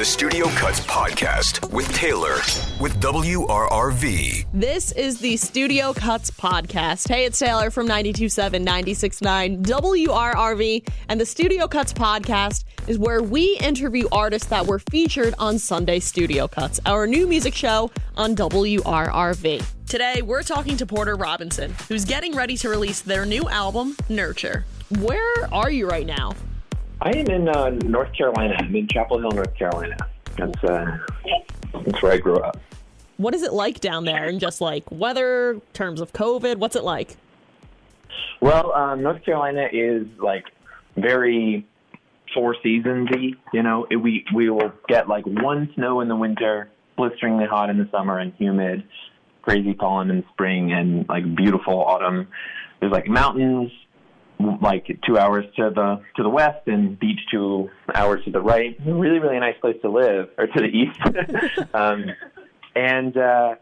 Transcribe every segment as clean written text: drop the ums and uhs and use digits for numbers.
the Studio Cuts podcast with Taylor with WRRV. This is the Studio Cuts podcast. Hey, it's Taylor from 92.7, 96.9 WRRV, and the Studio Cuts podcast is where we interview artists that were featured on Sunday Studio Cuts, our new music show on WRRV. Today, we're talking to Porter Robinson, who's getting ready to release their new album, Nurture. Where are you right now? I am in North Carolina. I'm in Chapel Hill, North Carolina. That's where I grew up. What is it like down there? And just like weather, terms of COVID, what's it like? Well, North Carolina is like very Four Seasons-y. You know, we will get like one snow in the winter, blisteringly hot in the summer, and humid, crazy pollen in the spring, and like beautiful autumn. There's like mountains, like 2 hours to the west, and beach 2 hours to the right. Really, really nice place to live, or to the east.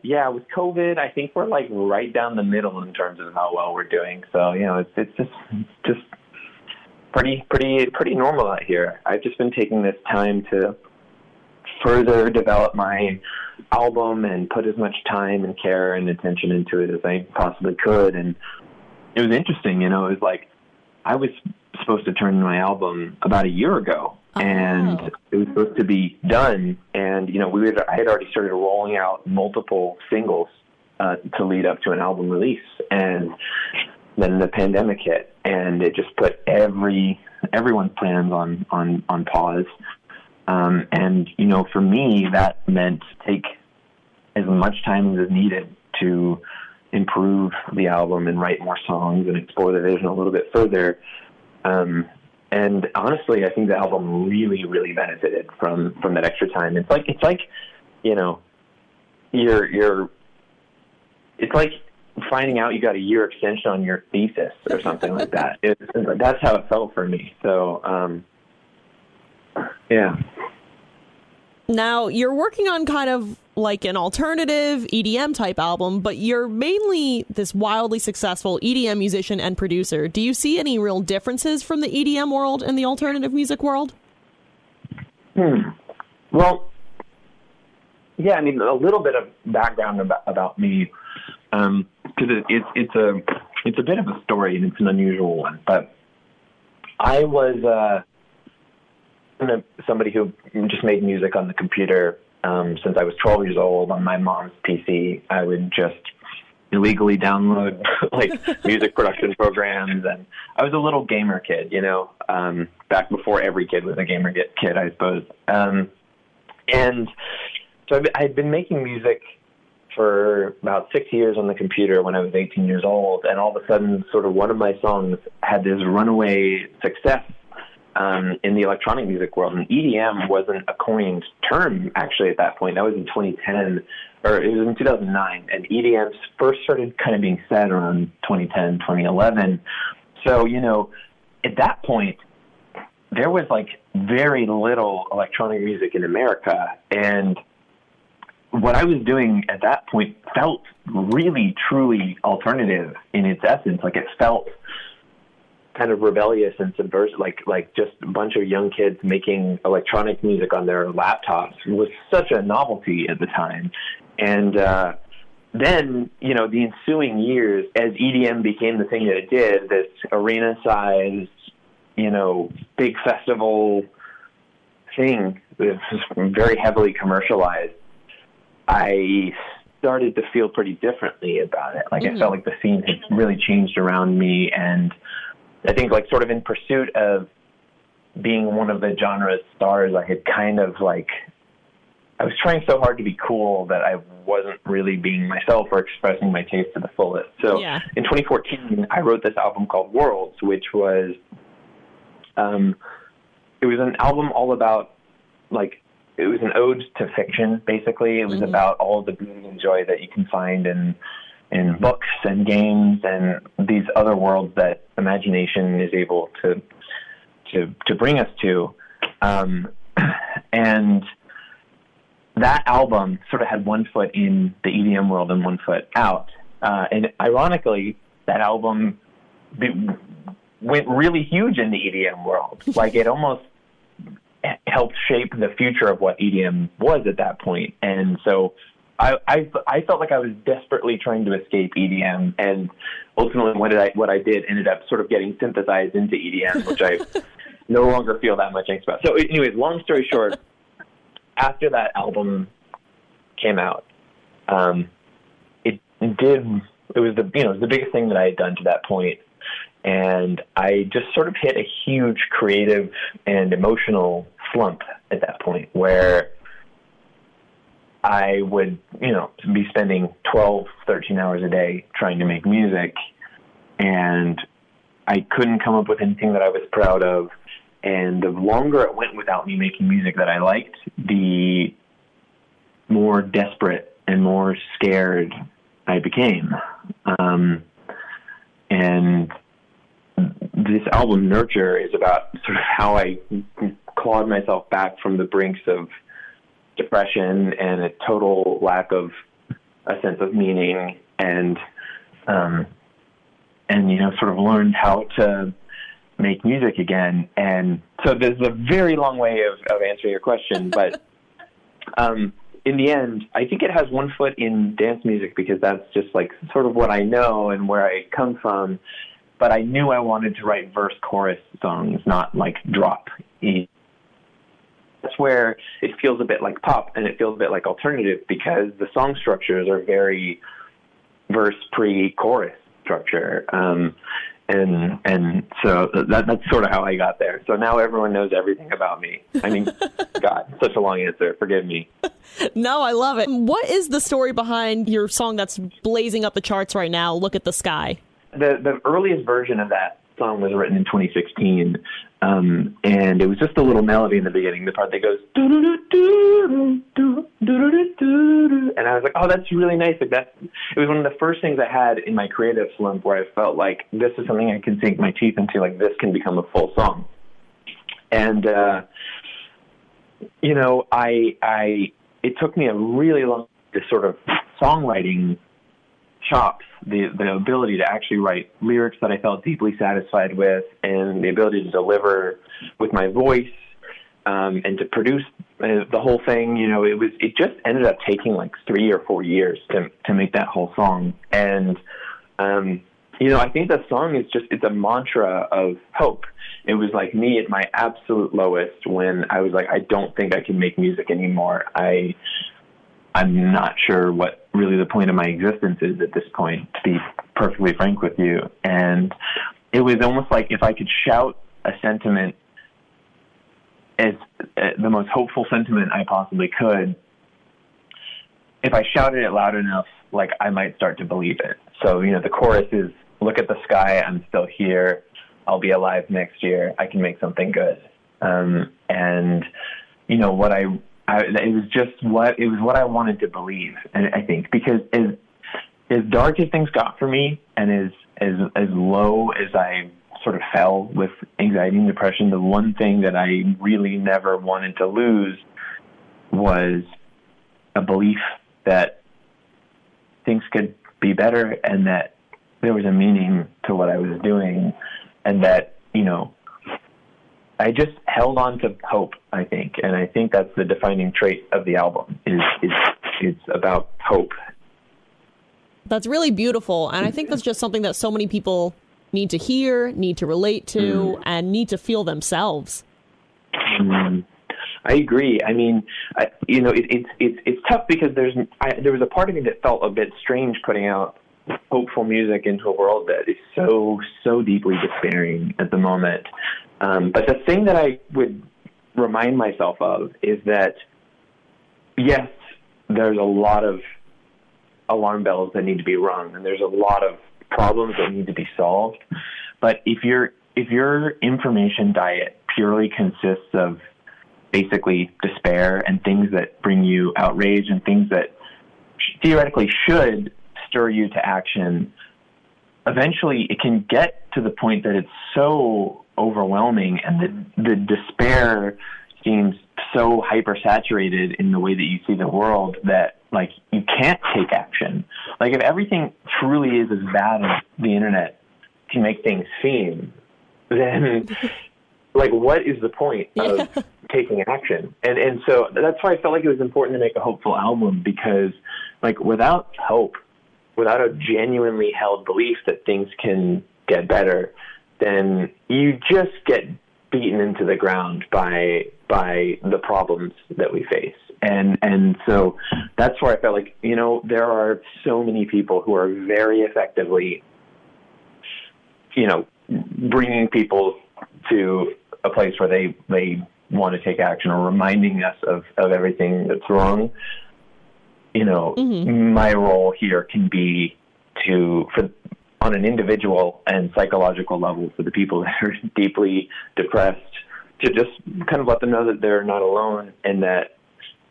Yeah, with COVID, I think we're like right down the middle in terms of how well we're doing. So, you know, it's just pretty normal out here. I've just been taking this time to further develop my album and put as much time and care and attention into it as I possibly could. And it was interesting, you know, it was like, I was supposed to turn in my album about a year ago, and it was supposed to be done. And, you know, I had already started rolling out multiple singles to lead up to an album release. And then the pandemic hit, and it just put everyone's plans on pause. And, you know, for me, that meant take as much time as is needed to improve the album and write more songs and explore the vision a little bit further. And honestly, I think the album really, really benefited from that extra time. It's like, you know, it's like finding out you got a year extension on your thesis or something like that. That's how it felt for me. So, yeah. Now, you're working on kind of like an alternative EDM type album, but you're mainly this wildly successful EDM musician and producer. Do you see any real differences from the EDM world and the alternative music world? Well, yeah, I mean, a little bit of background about me, because it's a bit of a story, and it's an unusual one. But I was somebody who just made music on the computer since I was 12 years old. On my mom's PC, I would just illegally download like music production programs, and I was a little gamer kid, you know, back before every kid was a gamer kid, I suppose. And so I'd been making music for about 6 years on the computer when I was 18 years old, and all of a sudden, sort of one of my songs had this runaway success in the electronic music world. And EDM wasn't a coined term, actually, at that point. That was in 2010, or it was in 2009. And EDM first started kind of being said around 2010, 2011. So, you know, at that point, there was like very little electronic music in America. And what I was doing at that point felt really, truly alternative in its essence. Like, it felt kind of rebellious and subversive, like just a bunch of young kids making electronic music on their laptops was such a novelty at the time. And then, you know, the ensuing years, as EDM became the thing that it did, this arena-sized, you know, big festival thing that was very heavily commercialized, I started to feel pretty differently about it. Like, I felt like the scene had really changed around me, and I think, like, sort of in pursuit of being one of the genre's stars, I had kind of, like, I was trying so hard to be cool that I wasn't really being myself or expressing my taste to the fullest. So in 2014, I wrote this album called Worlds, which was, it was an album all about, like, it was an ode to fiction, basically. It was about all the beauty and joy that you can find in books and games and these other worlds that imagination is able to bring us to. And that album sort of had one foot in the EDM world and one foot out. And ironically, that album went really huge in the EDM world. Like, it almost helped shape the future of what EDM was at that point. And so I felt like I was desperately trying to escape EDM, and ultimately what I did ended up sort of getting synthesized into EDM, which I no longer feel that much angst about. So anyways, long story short, after that album came out, it was the biggest thing that I had done to that point. And I just sort of hit a huge creative and emotional slump at that point where I would, be spending 12, 13 hours a day trying to make music, and I couldn't come up with anything that I was proud of. And the longer it went without me making music that I liked, the more desperate and more scared I became. And this album, Nurture, is about sort of how I clawed myself back from the brinks of depression and a total lack of a sense of meaning, and sort of learned how to make music again. And so there's a very long way of answering your question, but in the end, I think it has one foot in dance music because that's just like sort of what I know and where I come from. But I knew I wanted to write verse chorus songs, not like drop. That's where it feels a bit like pop and it feels a bit like alternative because the song structures are very verse pre-chorus structure. And so that's sort of how I got there. So now everyone knows everything about me. I mean, God, such a long answer. Forgive me. No, I love it. What is the story behind your song that's blazing up the charts right now, Look at the Sky? The earliest version of that song was written in 2016, and it was just a little melody in the beginning, the part that goes doo-doo-doo-doo-doo-doo-doo-doo, and I was like, oh, that's really nice. Like that, it was one of the first things I had in my creative slump where I felt like this is something I can sink my teeth into, like this can become a full song. And it took me a really long this sort of songwriting chops, the ability to actually write lyrics that I felt deeply satisfied with, and the ability to deliver with my voice, and to produce the whole thing. It just ended up taking like 3 or 4 years to make that whole song. And I think that song is it's a mantra of hope. It was like me at my absolute lowest when I was like, I don't think I can make music anymore. I'm not sure what really the point of my existence is at this point, to be perfectly frank with you. And it was almost like if I could shout a sentiment as the most hopeful sentiment I possibly could, if I shouted it loud enough, like I might start to believe it. So, the chorus is, look at the sky, I'm still here, I'll be alive next year, I can make something good. It was what I wanted to believe, and I think because as dark as things got for me, and as low as I sort of fell with anxiety and depression, the one thing that I really never wanted to lose was a belief that things could be better, and that there was a meaning to what I was doing, and that I just held on to hope, I think. And I think that's the defining trait of the album is it's about hope. That's really beautiful. And I think that's just something that so many people need to hear, need to relate to, and need to feel themselves. I agree. I mean, it's tough because there was a part of me that felt a bit strange putting out hopeful music into a world that is so deeply despairing at the moment. But the thing that I would remind myself of is that, yes, there's a lot of alarm bells that need to be rung, and there's a lot of problems that need to be solved. But if your information diet purely consists of basically despair and things that bring you outrage and things that theoretically should stir you to action, eventually it can get to the point that it's so overwhelming and the despair seems so hyper-saturated in the way that you see the world that, like, you can't take action. Like, if everything truly is as bad as the internet can make things seem, then like, what is the point of taking action? And so that's why I felt like it was important to make a hopeful album, because, like, without hope, without a genuinely held belief that things can get better, then you just get beaten into the ground by the problems that we face. And so that's where I felt like, you know, there are so many people who are very effectively, you know, bringing people to a place where they want to take action, or reminding us of everything that's wrong. You know, my role here can be on an individual and psychological level, for the people that are deeply depressed, to just kind of let them know that they're not alone, and that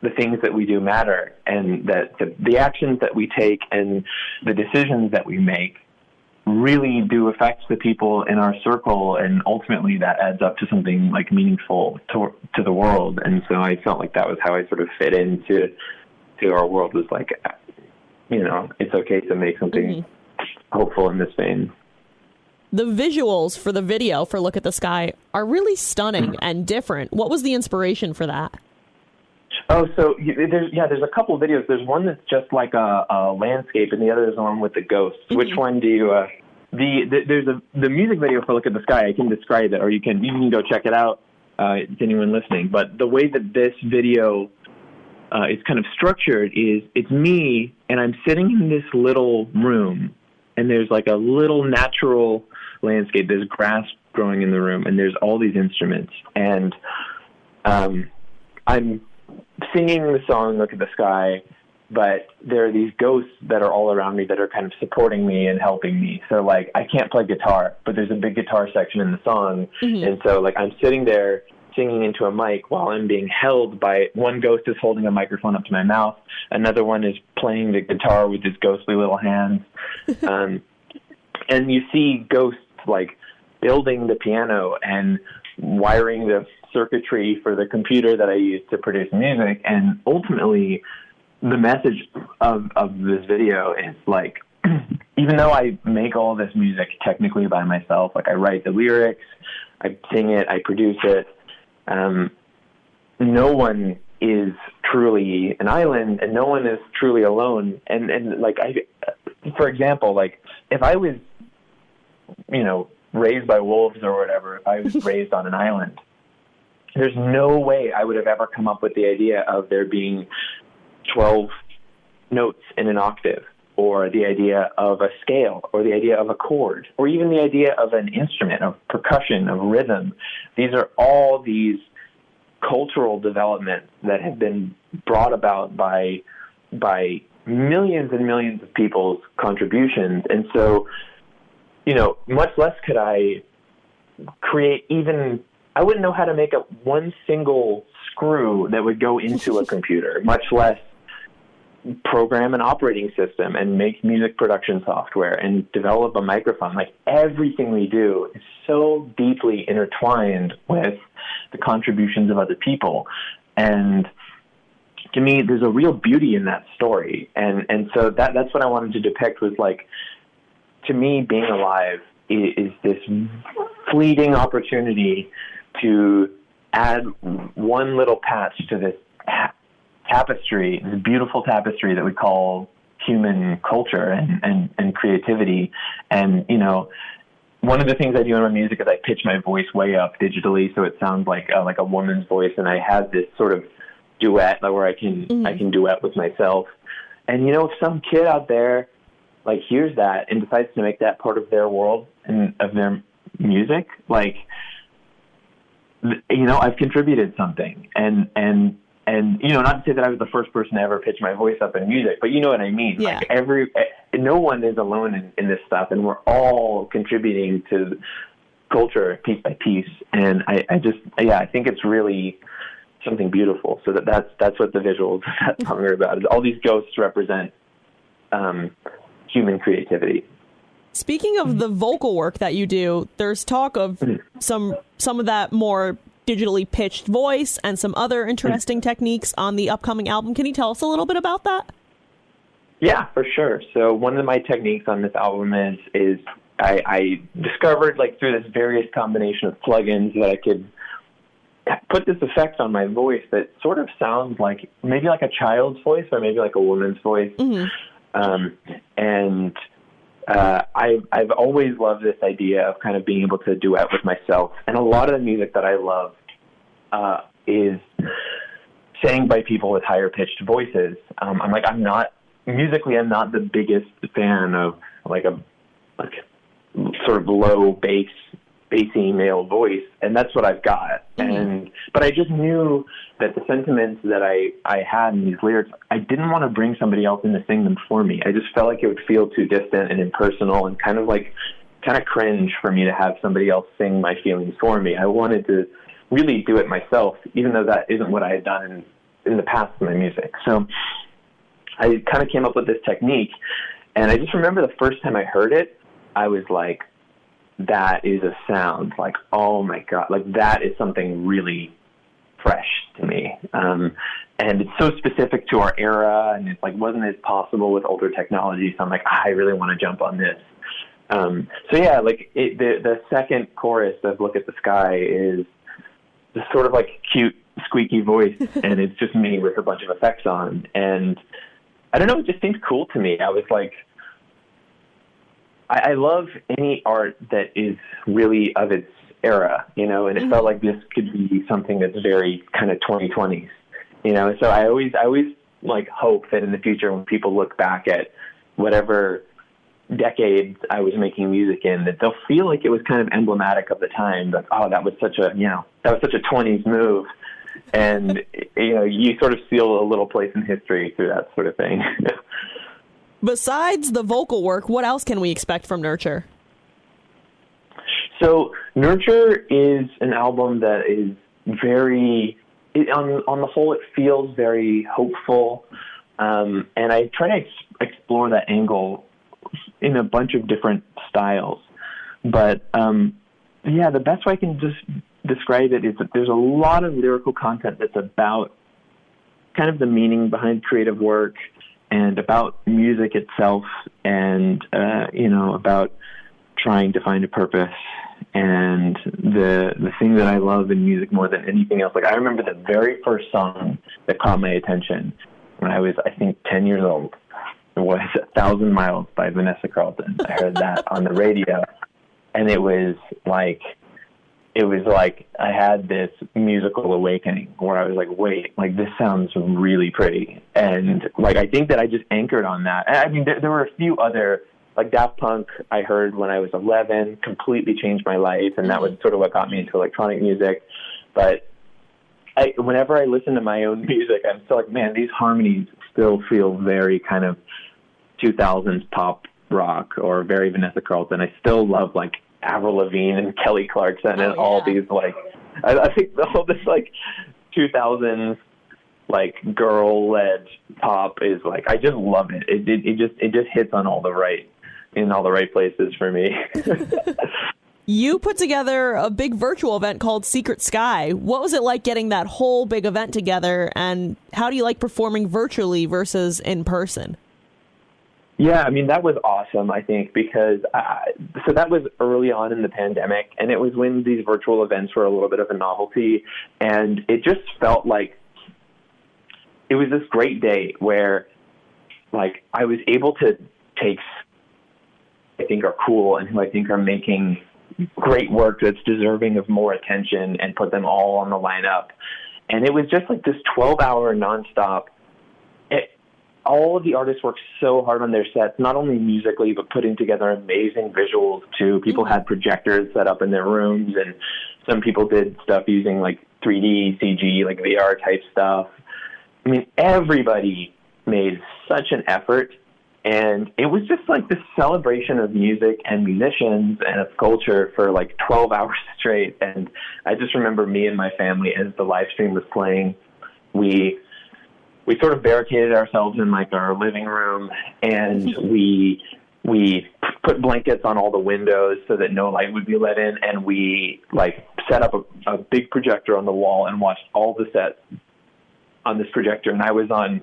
the things that we do matter, and that the actions that we take and the decisions that we make really do affect the people in our circle, and ultimately that adds up to something like meaningful to the world. And so I felt like that was how I sort of fit into our world, was like, you know, it's okay to make something hopeful in this vein. The visuals for the video for Look at the Sky are really stunning and different. What was the inspiration for that? Oh, so there's a couple of videos. There's one that's just like a landscape, and the other is one with the ghosts. Which one do you? There's the music video for Look at the Sky. I can describe it, or you can go check it out. To anyone listening, but the way that this video is kind of structured is, it's me, and I'm sitting in this little room, and there's like a little natural landscape. There's grass growing in the room, and there's all these instruments, and I'm singing the song Look at the Sky, but there are these ghosts that are all around me that are kind of supporting me and helping me. So, like, I can't play guitar, but there's a big guitar section in the song, and so, like, I'm sitting there singing into a mic while I'm being held by one ghost is holding a microphone up to my mouth, another one is playing the guitar with his ghostly little hands, and you see ghosts, like, building the piano and wiring the circuitry for the computer that I use to produce music. And ultimately, the message of this video is, like, even though I make all this music technically by myself, like, I write the lyrics, I sing it, I produce it, no one is truly an island, and no one is truly alone. And like, for example, like, if I was, you know, raised by wolves or whatever, if I was raised on an island, there's no way I would have ever come up with the idea of there being 12 notes in an octave, or the idea of a scale, or the idea of a chord, or even the idea of an instrument, of percussion, of rhythm. These are all these cultural developments that have been brought about by millions and millions of people's contributions. And so, you know, much less could I create I wouldn't know how to make up one single screw that would go into a computer, much less program an operating system and make music production software and develop a microphone. Like, everything we do is so deeply intertwined with the contributions of other people. And to me, there's a real beauty in that story. And so that's what I wanted to depict, was, like, to me, being alive is this fleeting opportunity to add one little patch to this tapestry, this beautiful tapestry that we call human culture and creativity. And, you know, one of the things I do in my music is I pitch my voice way up digitally, so it sounds like a woman's voice, and I have this sort of duet where I can duet with myself. And, you know, if some kid out there, like, hears that and decides to make that part of their world and of their music, like, you know, I've contributed something. And you know, not to say that I was the first person to ever pitch my voice up in music, but you know what I mean? Yeah. Like, no one is alone in this stuff, and we're all contributing to culture piece by piece. And I think it's really something beautiful. So that's what the visuals of that song are about. All these ghosts represent human creativity. Speaking of the vocal work that you do, there's talk of some of that more digitally pitched voice and some other interesting techniques on the upcoming album. Can you tell us a little bit about that? Yeah, for sure. So one of my techniques on this album is I discovered, like, through this various combination of plugins that I could put this effect on my voice that sort of sounds like maybe like a child's voice or maybe like a woman's voice. I've always loved this idea of kind of being able to duet with myself. And a lot of the music that I love is sang by people with higher pitched voices. I'm not the biggest fan of like sort of low bassy male voice, and that's what I've got. But I just knew that the sentiments that I had in these lyrics, I didn't want to bring somebody else in to sing them for me. I just felt like it would feel too distant and impersonal and kind of cringe for me to have somebody else sing my feelings for me. I wanted to really do it myself, even though that isn't what I had done in the past in my music. So I kind of came up with this technique, and I just remember the first time I heard it, I was like, that is a sound, like, oh my God, like that is something really fresh to me. And it's so specific to our era, and it like wasn't as possible with older technology. So I'm like, I really want to jump on this. So yeah, like the second chorus of Look at the Sky is this sort of like cute, squeaky voice, and it's just me with a bunch of effects on. And I don't know, it just seems cool to me. I was like, I love any art that is really of its era, you know, and it felt like this could be something that's very kind of 2020s, you know. So I always like hope that in the future when people look back at whatever decades I was making music in, that they'll feel like it was kind of emblematic of the time. But that was such a 20s move, and you know, you sort of seal a little place in history through that sort of thing. Besides the vocal work, what else can we expect from Nurture? So Nurture is an album that is on the whole, it feels very hopeful. And I try to explore that angle in a bunch of different styles. But the best way I can just describe it is that there's a lot of lyrical content that's about kind of the meaning behind creative work and about music itself, and about trying to find a purpose. And the thing that I love in music more than anything else, like I remember the very first song that caught my attention when I was, I think, 10 years old. It was 1,000 Miles by Vanessa Carlton. I heard that on the radio, and it was like I had this musical awakening where I was like, wait, like this sounds really pretty. And like, I think that I just anchored on that. And I mean, there were a few other, like Daft Punk I heard when I was 11, completely changed my life. And that was sort of what got me into electronic music. But whenever I listen to my own music, I'm still like, man, these harmonies still feel very kind of 2000s pop rock or very Vanessa Carlton. I still love like Avril Lavigne and Kelly Clarkson and all these like, I think all this like 2000s like girl-led pop is like, I just love it. It just hits on all the right places for me. You put together a big virtual event called Secret Sky. What was it like getting that whole big event together, and how do you like performing virtually versus in person? Yeah, I mean, that was awesome, I think, because so that was early on in the pandemic, and it was when these virtual events were a little bit of a novelty, and it just felt like it was this great day where, like, I was able to take I think are cool and who I think are making great work that's deserving of more attention and put them all on the lineup. And it was just like this 12-hour nonstop. All of the artists worked so hard on their sets, not only musically, but putting together amazing visuals too. People had projectors set up in their rooms, and some people did stuff using like 3D, CG, like VR type stuff. I mean, everybody made such an effort, and it was just like this celebration of music and musicians and of culture for like 12 hours straight. And I just remember me and my family, as the live stream was playing, we sort of barricaded ourselves in like our living room, and we put blankets on all the windows so that no light would be let in, and we like set up a big projector on the wall and watched all the sets on this projector. And I was on,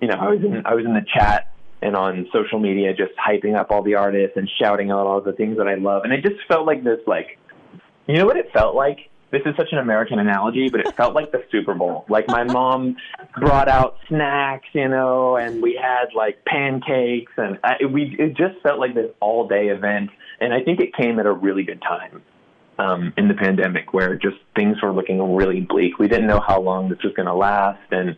I was in the chat and on social media, just hyping up all the artists and shouting out all the things that I love. And it just felt like this, like, you know what it felt like? This is such an American analogy, but it felt like the Super Bowl. Like my mom brought out snacks, you know, and we had like pancakes, and it just felt like this all-day event. And I think it came at a really good time in the pandemic, where just things were looking really bleak. We didn't know how long this was going to last, and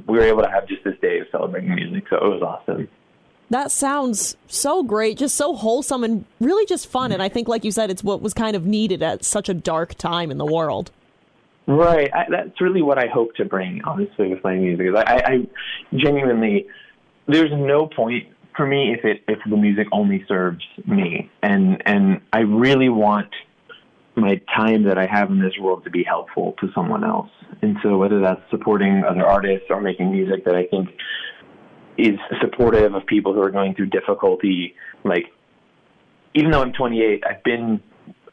we were able to have just this day of celebrating music, so it was awesome. That sounds so great, just so wholesome and really just fun. And I think, like you said, it's what was kind of needed at such a dark time in the world. Right. That's really what I hope to bring, honestly, with my music. I genuinely, there's no point for me if the music only serves me. And I really want my time that I have in this world to be helpful to someone else. And so whether that's supporting other artists or making music that I think is supportive of people who are going through difficulty. Like, even though I'm 28, I've been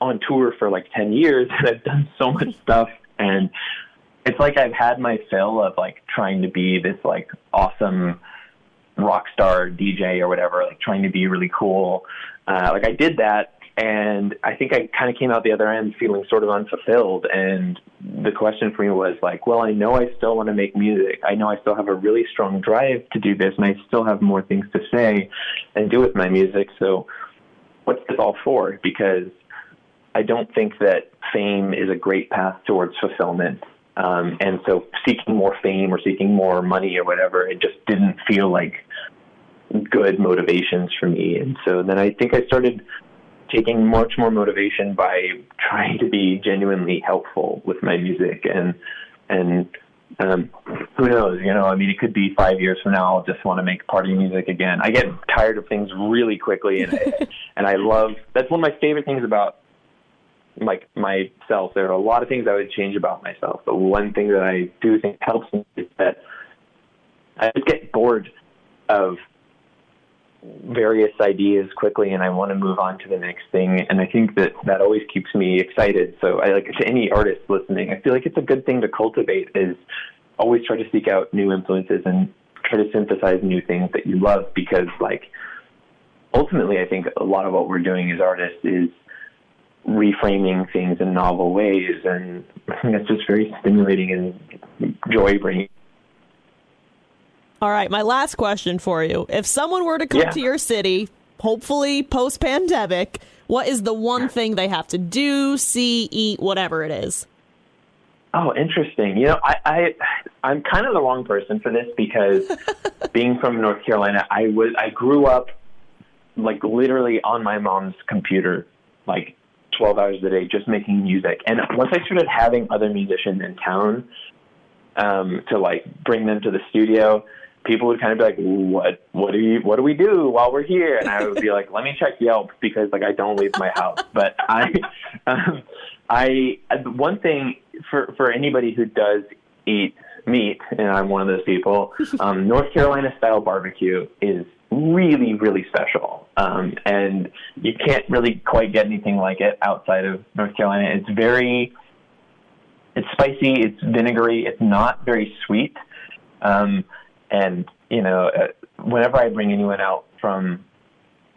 on tour for like 10 years and I've done so much stuff. And it's like I've had my fill of like trying to be this like awesome rock star DJ or whatever, like trying to be really cool. Like I did that. And I think I kind of came out the other end feeling sort of unfulfilled. And the question for me was like, well, I know I still want to make music. I know I still have a really strong drive to do this, and I still have more things to say and do with my music. So what's this all for? Because I don't think that fame is a great path towards fulfillment. And so seeking more fame or seeking more money or whatever, it just didn't feel like good motivations for me. And so then I think I started taking much more motivation by trying to be genuinely helpful with my music. And who knows, you know, I mean, it could be 5 years from now, I'll just want to make party music again. I get tired of things really quickly, and I love, that's one of my favorite things about like myself. There are a lot of things I would change about myself, but one thing that I do think helps me is that I just get bored of various ideas quickly, and I want to move on to the next thing. And I think that always keeps me excited. So I like, to any artist listening, I feel like it's a good thing to cultivate, is always try to seek out new influences and try to synthesize new things that you love, because like ultimately I think a lot of what we're doing as artists is reframing things in novel ways, and I think that's just very stimulating and joy bringing. All right, my last question for you. If someone were to come to your city, hopefully post-pandemic, what is the one thing they have to do, see, eat, whatever it is? Oh, interesting. You know, I'm kind of the wrong person for this, because being from North Carolina, I grew up like literally on my mom's computer, like 12 hours a day, just making music. And once I started having other musicians in town to like bring them to the studio, people would kind of be like, what do we do while we're here? And I would be like, let me check Yelp, because like I don't leave my house. But one thing for anybody who does eat meat, and I'm one of those people, North Carolina style barbecue is really, really special. And you can't really quite get anything like it outside of North Carolina. It's spicy, it's vinegary, it's not very sweet. And, you know, whenever I bring anyone out from,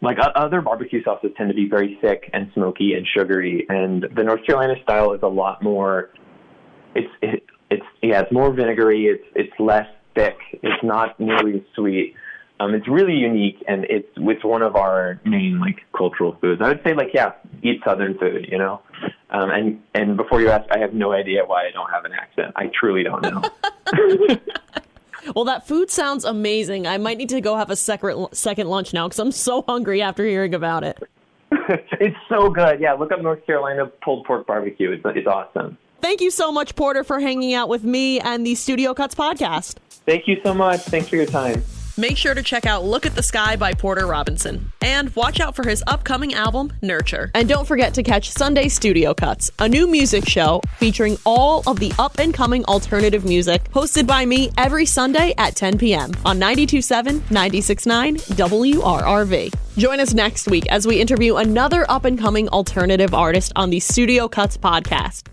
like, other barbecue sauces tend to be very thick and smoky and sugary, and the North Carolina style is a lot more, it's more vinegary, it's less thick, it's not nearly as sweet. It's really unique, and it's one of our main, like, cultural foods. I would say, like, eat Southern food, you know? And before you ask, I have no idea why I don't have an accent. I truly don't know. Well, that food sounds amazing. I might need to go have a second lunch now, because I'm so hungry after hearing about it. It's so good. Yeah, look up North Carolina pulled pork barbecue. It's awesome. Thank you so much, Porter, for hanging out with me and the Studio Cuts podcast. Thank you so much. Thanks for your time. Make sure to check out Look at the Sky by Porter Robinson. And watch out for his upcoming album, Nurture. And don't forget to catch Sunday Studio Cuts, a new music show featuring all of the up-and-coming alternative music, hosted by me every Sunday at 10 p.m. on 92.7, 96.9 WRRV. Join us next week as we interview another up-and-coming alternative artist on the Studio Cuts podcast.